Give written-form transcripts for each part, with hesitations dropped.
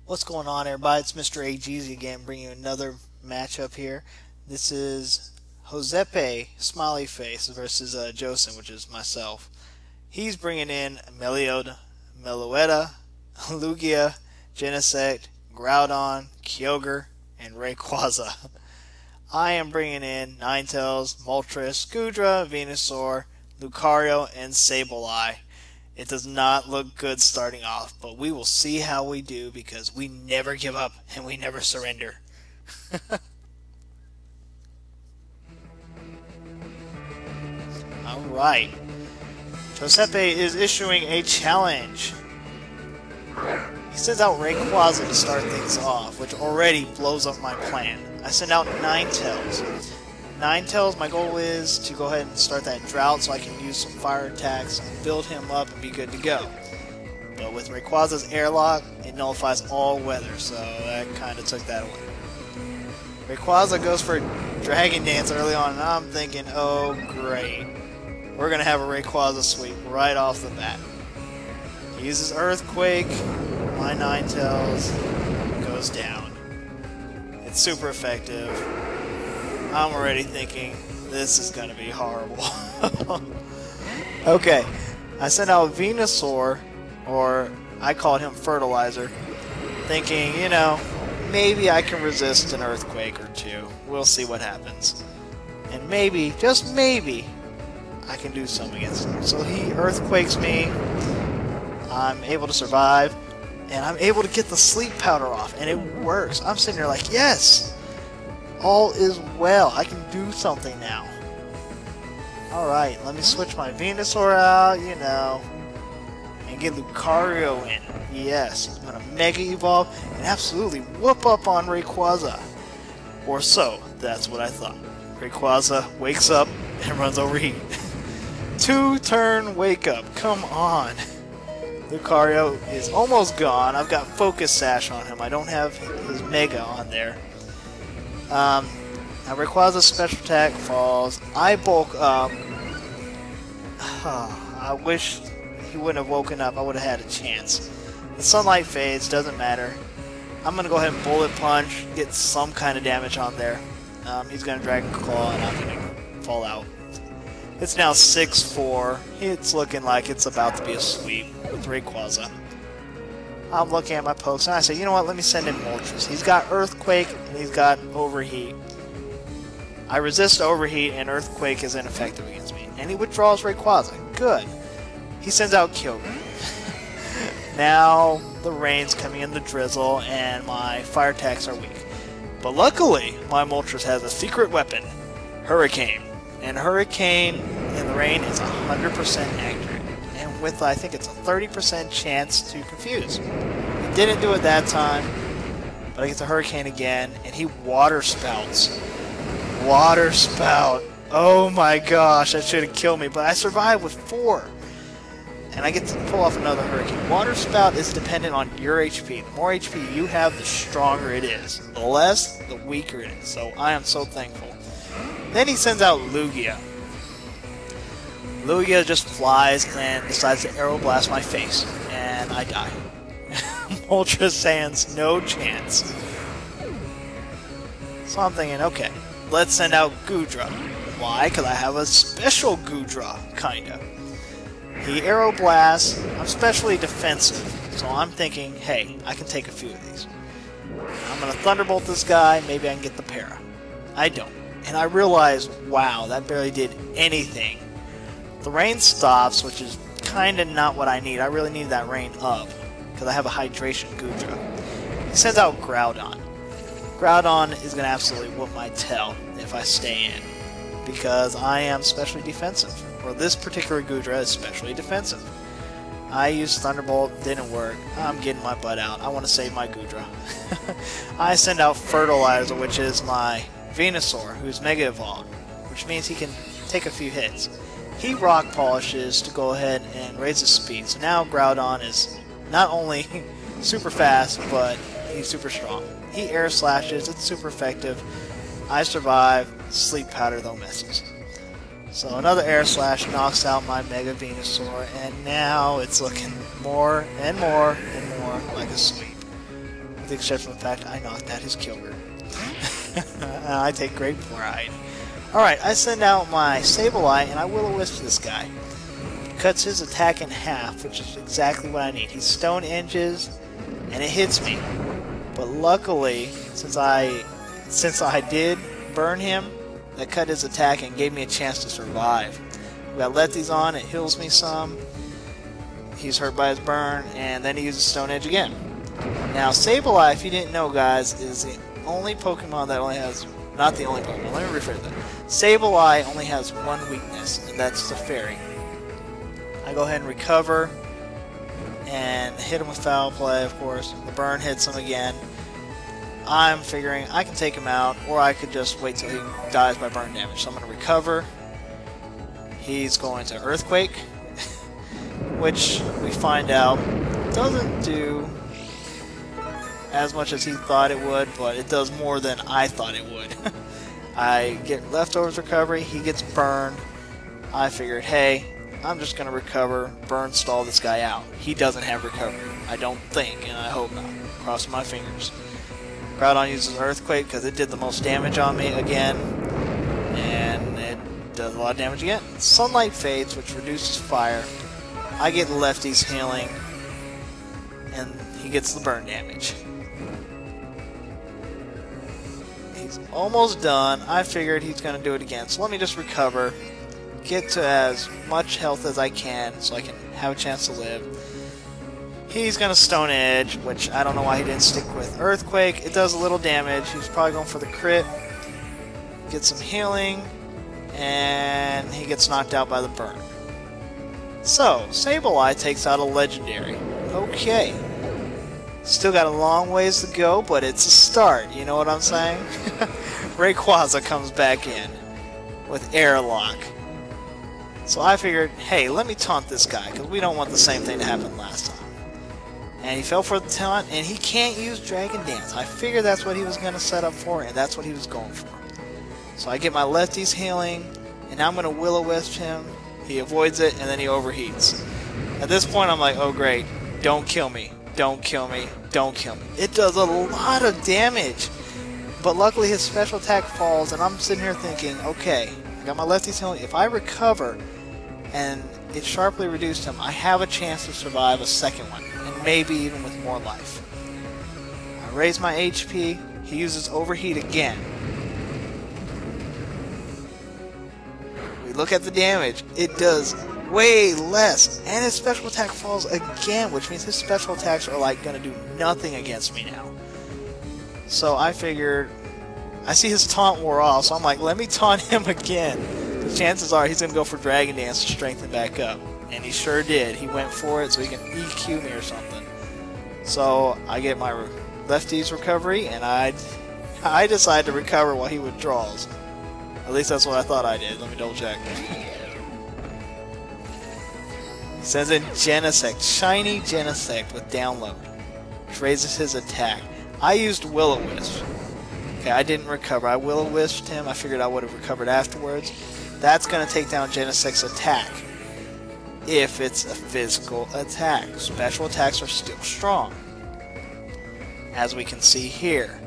What's going on, everybody? It's MrAGeezie again, bringing you another matchup here. This is Josepe, Smiley Face, versus Josen, which is myself. He's bringing in Meloetta, Lugia, Genesect, Groudon, Kyogre, and Rayquaza. I am bringing in Ninetales, Moltres, Goodra, Venusaur, Lucario, and Sableye. It does not look good starting off, but we will see how we do because we never give up and we never surrender. Alright. Josepe is issuing a challenge. He sends out Rayquaza to start things off, which already blows up my plan. I send out Ninetales. Ninetales, my goal is to go ahead and start that drought so I can use some fire attacks, build him up, and be good to go. But with Rayquaza's airlock, it nullifies all weather, so that kind of took that away. Rayquaza goes for Dragon Dance early on, and I'm thinking, oh great. We're going to have a Rayquaza sweep right off the bat. He uses Earthquake, my Ninetales goes down. It's super effective. I'm already thinking, this is going to be horrible. Okay, I sent out Venusaur, or I called him Fertilizer, thinking, you know, maybe I can resist an Earthquake or two. We'll see what happens. And maybe, just maybe, I can do something against him. So he Earthquakes me, I'm able to survive, and I'm able to get the Sleep Powder off, and it works. I'm sitting there like, yes! All is well. I can do something now. Alright, let me switch my Venusaur out, you know, and get Lucario in. Yes, I'm going to Mega Evolve and absolutely whoop up on Rayquaza. Or so, that's what I thought. Rayquaza wakes up and runs overheat. 2-turn wake up, come on. Lucario is almost gone. I've got Focus Sash on him. I don't have his Mega on there. Now Rayquaza's special attack falls. I bulk up. I wish he wouldn't have woken up. I would have had a chance. The sunlight fades, doesn't matter. I'm going to go ahead and Bullet Punch, get some kind of damage on there. He's going to Dragon Claw, and I'm going to fall out. It's now 6-4. It's looking like it's about to be a sweep with Rayquaza. I'm looking at my pokes, and I say, you know what, let me send in Moltres. He's got Earthquake, and he's got Overheat. I resist Overheat, and Earthquake is ineffective against me. And he withdraws Rayquaza. Good. He sends out Kyogre. Now, the rain's coming in the drizzle, and my fire attacks are weak. But luckily, my Moltres has a secret weapon, Hurricane. And Hurricane in the rain is 100% accurate. And with, I think it's a 30% chance to confuse. He didn't do it that time, but I get the Hurricane again, and he Water Spouts. Water Spout. Oh my gosh, that should have killed me, but I survived with 4. And I get to pull off another Hurricane. Water Spout is dependent on your HP. The more HP you have, the stronger it is. The less, the weaker it is. So I am so thankful. Then he sends out Lugia. Lugia just flies and decides to Aeroblast my face, and I die. Moltres stands no chance. So I'm thinking, okay, let's send out Goodra. Why? Because I have a special Goodra, kinda. He Aeroblasts. I'm specially defensive, so I'm thinking, hey, I can take a few of these. I'm gonna Thunderbolt this guy, maybe I can get the Para. I don't. And I realize, wow, that barely did anything. The rain stops, which is kind of not what I need. I really need that rain up, because I have a Hydration Goodra. He sends out Groudon. Groudon is going to absolutely whoop my tail if I stay in, because I am specially defensive. Or this particular Goodra is specially defensive. I used Thunderbolt, didn't work. I'm getting my butt out. I want to save my Goodra. I send out Fertilizer, which is my Venusaur, who's Mega Evolved, which means he can take a few hits. He Rock Polishes to go ahead and raise his speed. So now Groudon is not only super fast, but he's super strong. He Air Slashes, it's super effective. I survive. Sleep Powder though misses. So another Air Slash knocks out my Mega Venusaur, and now it's looking more and more and more like a sweep. with the exception of the fact I knocked out his Kyogre. I take great pride. Alright, I send out my Sableye and I Will-O-Wisp this guy. Cuts his attack in half, which is exactly what I need. He Stone Edges and it hits me. But luckily, since I did burn him, that cut his attack and gave me a chance to survive. We got Lefties on, it heals me some. He's hurt by his burn, and then he uses Stone Edge again. Now, Sableye, if you didn't know, guys, is the only Pokemon that only has... Not the only Pokemon, let me rephrase that. Sableye only has one weakness, and that's the Fairy. I go ahead and recover, and hit him with Foul Play, of course. The burn hits him again. I'm figuring I can take him out, or I could just wait till he dies by burn damage. So I'm going to recover. He's going to Earthquake, which we find out doesn't do as much as he thought it would, but it does more than I thought it would. I get Leftovers recovery, he gets burned. I figured, hey, I'm just going to recover, burn stall this guy out. He doesn't have recovery. I don't think, and I hope not. Crossing my fingers. Groudon uses Earthquake because it did the most damage on me again, and it does a lot of damage again. Sunlight fades, which reduces fire. I get Lefty's healing, and he gets the burn damage. He's almost done. I figured he's going to do it again, so let me just recover, get to as much health as I can so I can have a chance to live. He's going to Stone Edge, which I don't know why he didn't stick with Earthquake. It does a little damage. He's probably going for the crit. Gets some healing, and he gets knocked out by the burn. So, Sableye takes out a Legendary. Okay. Still got a long ways to go, but it's a start. You know what I'm saying? Rayquaza comes back in with Airlock. So I figured, hey, let me taunt this guy, because we don't want the same thing to happen last time. And he fell for the taunt, and he can't use Dragon Dance. I figured that's what he was going to set up for, and that's what he was going for. So I get my Lefty's healing, and now I'm going to Will-O-Wisp him. He avoids it, and then he overheats. At this point, I'm like, oh great, don't kill me, don't kill me, don't kill me. It does a lot of damage, but luckily his special attack falls, and I'm sitting here thinking, okay, I got my Lefty's healing. If I recover, and it sharply reduced him, I have a chance to survive a second one, and maybe even with more life. I raise my HP, he uses Overheat again. We look at the damage, it does way less, and his special attack falls again, which means his special attacks are like going to do nothing against me now. So I figured, I see his taunt wore off, so I'm like, let me taunt him again. The chances are he's going to go for Dragon Dance to strengthen back up. And he sure did. He went for it so he can EQ me or something. So I get my Lefty's recovery, and I decide to recover while he withdraws. At least that's what I thought I did. Let me double check. He sends in Genesect, shiny Genesect with download, which raises his attack. I used Will-O-Wisp. Okay, I didn't recover. I Will-O-Wisped him. I figured I would have recovered afterwards. That's going to take down Genesect's attack. If it's a physical attack. Special attacks are still strong, as we can see here.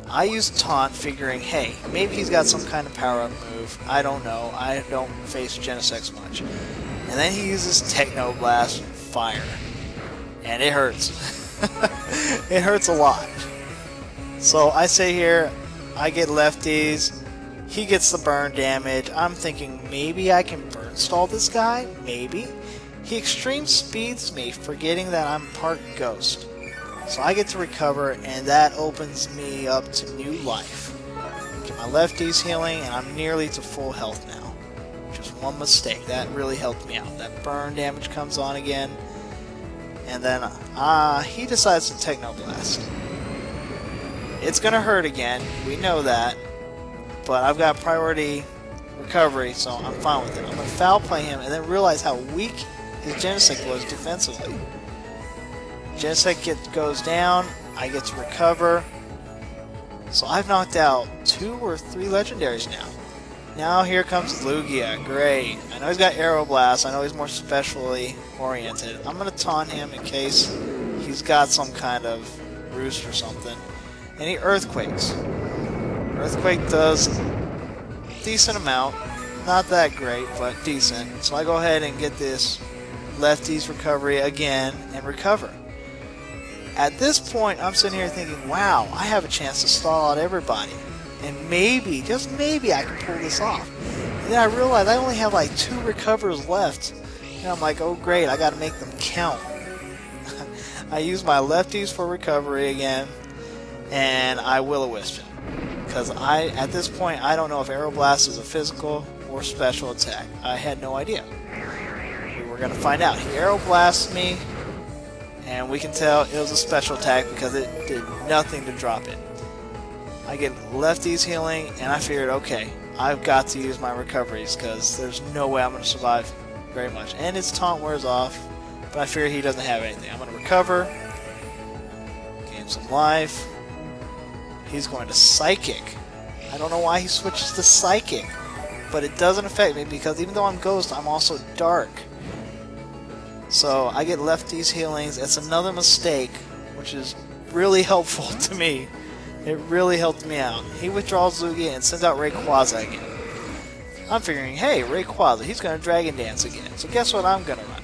I used Taunt figuring, hey, maybe he's got some kind of power-up move. I don't know. I don't face Genesect much. And then he uses Techno Blast Fire. And it hurts. It hurts a lot. So I sit here, I get Lefties. He gets the burn damage. I'm thinking maybe I can burn stall this guy. Maybe. He extreme speeds me, forgetting that I'm part ghost. So I get to recover, and that opens me up to new life. Get my Lefty's healing, and I'm nearly to full health now. Just one mistake. That really helped me out. That burn damage comes on again. And then he decides to Techno Blast. It's going to hurt again. We know that. But I've got priority recovery, so I'm fine with it. I'm going to foul play him and then realize how weak his Genesect was defensively. Genesect goes down, I get to recover. So I've knocked out 2 or 3 legendaries now. Now here comes Lugia, great. I know he's got Aeroblast, I know he's more specially oriented. I'm going to taunt him in case he's got some kind of roost or something. And he earthquakes. Earthquake does decent amount. Not that great, but decent. So I go ahead and get this lefty's recovery again and recover. At this point, I'm sitting here thinking, wow, I have a chance to stall out everybody. And maybe, just maybe, I can pull this off. And then I realized I only have like 2 recovers left. And I'm like, oh great, I gotta make them count. I use my lefties for recovery again, and I will-o-wisp him. Because at this point, I don't know if Aeroblast is a physical or special attack. I had no idea. We were gonna find out. He Aeroblasts me, and we can tell it was a special attack because it did nothing to drop it. I get lefties healing, and I figured, okay, I've got to use my recoveries because there's no way I'm going to survive very much. And his taunt wears off, but I figure he doesn't have anything. I'm going to recover, gain some life. He's going to Psychic. I don't know why he switches to Psychic, but it doesn't affect me because even though I'm Ghost, I'm also Dark. So I get lefties healings. It's another mistake, which is really helpful to me. It really helped me out. He withdraws Lugia and sends out Rayquaza again. I'm figuring, hey, Rayquaza, he's going to Dragon Dance again. So guess what I'm going to run?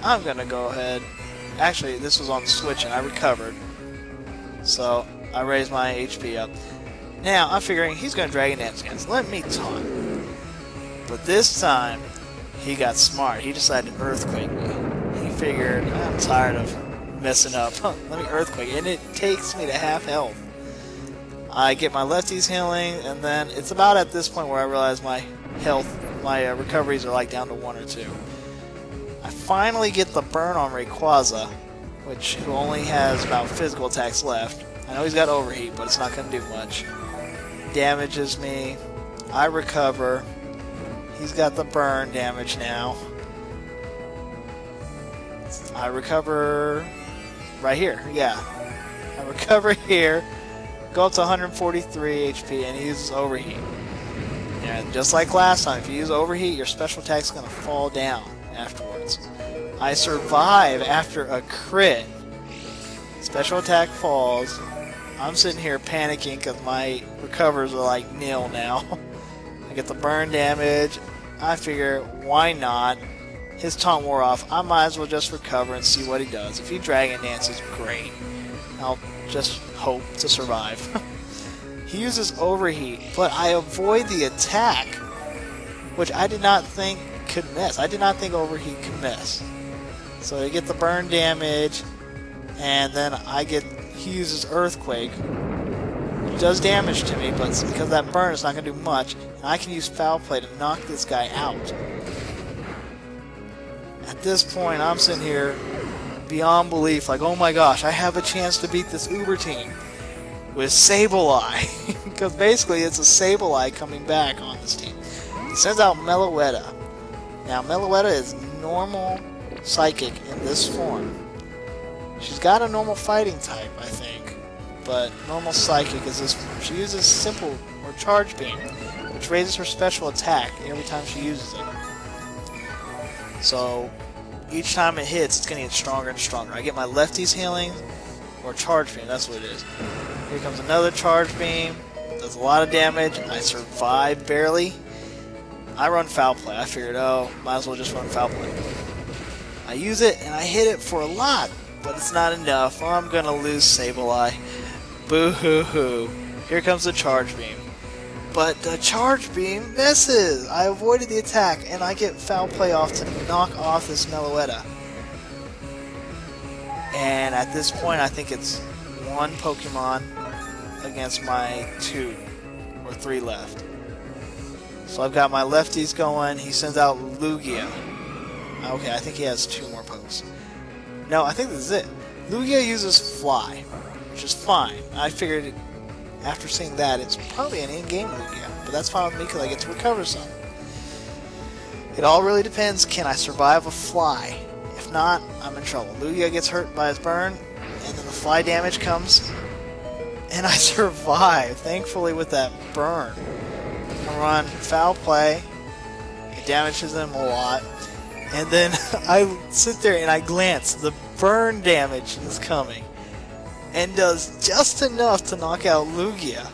I'm going to go ahead. Actually, this was on the Switch and I recovered. So I raised my HP up. Now, I'm figuring he's going to Dragon Dance again. So let me taunt. But this time, he got smart. He decided to Earthquake me. He figured, I'm tired of messing up. Let me Earthquake. And it takes me to half health. I get my lefties healing, and then it's about at this point where I realize my health, my recoveries are like down to 1 or 2. I finally get the burn on Rayquaza, who only has about physical attacks left. I know he's got Overheat, but it's not going to do much. Damages me. I recover. He's got the burn damage now. I recover right here. Yeah. I recover here. Go up to 143 HP, and he uses Overheat. And just like last time, if you use Overheat, your special attack's going to fall down afterwards. I survive after a crit. Special attack falls. I'm sitting here panicking because my recovers are like nil now. I get the burn damage. I figure, why not? His taunt wore off. I might as well just recover and see what he does. If he Dragon Dances, great. I'll just hope to survive. He uses Overheat, but I avoid the attack, which I did not think could miss. I did not think Overheat could miss. So I get the burn damage, and then he uses Earthquake, which does damage to me, but because that burn is not going to do much, and I can use Foul Play to knock this guy out. At this point, I'm sitting here beyond belief, like, oh my gosh, I have a chance to beat this Uber team with Sableye. Because basically it's a Sableye coming back on this team. He sends out Meloetta. Now Meloetta is normal Psychic in this form. She's got a normal fighting type, I think, but normal Psychic is this form. She uses Simple or Charge Beam, which raises her special attack every time she uses it. So each time it hits, it's going to get stronger and stronger. I get my lefties healing, or Charge Beam, that's what it is. Here comes another Charge Beam, does a lot of damage, I survive barely. I run Foul Play. I figured, oh, might as well just run Foul Play. I use it, and I hit it for a lot, but it's not enough. I'm going to lose Sableye. Boo-hoo-hoo. Here comes the Charge Beam. But the Charge Beam misses! I avoided the attack, and I get Foul Play off to knock off this Meloetta. And at this point, I think it's 1 Pokemon against my 2 or 3 left. So I've got my lefties going. He sends out Lugia. Okay, I think he has 2 more pokes. No, I think this is it. Lugia uses Fly, which is fine. I figured after seeing that, it's probably an in-game Lugia, but that's fine with me because I get to recover some. It all really depends, can I survive a Fly? If not, I'm in trouble. Lugia gets hurt by his burn, and then the Fly damage comes, and I survive, thankfully, with that burn. I run Foul Play, it damages him a lot, and then I sit there and I glance, the burn damage is coming. and does just enough to knock out Lugia.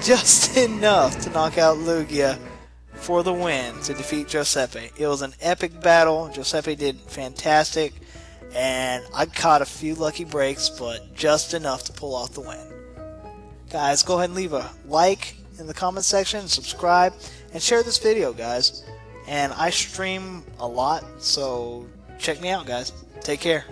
Just enough to knock out Lugia for the win to defeat Josepe. It was an epic battle. Josepe did fantastic, and I caught a few lucky breaks, but just enough to pull off the win. Guys, go ahead and leave a like in the comment section, subscribe, and share this video, guys. And I stream a lot, so check me out, guys. Take care.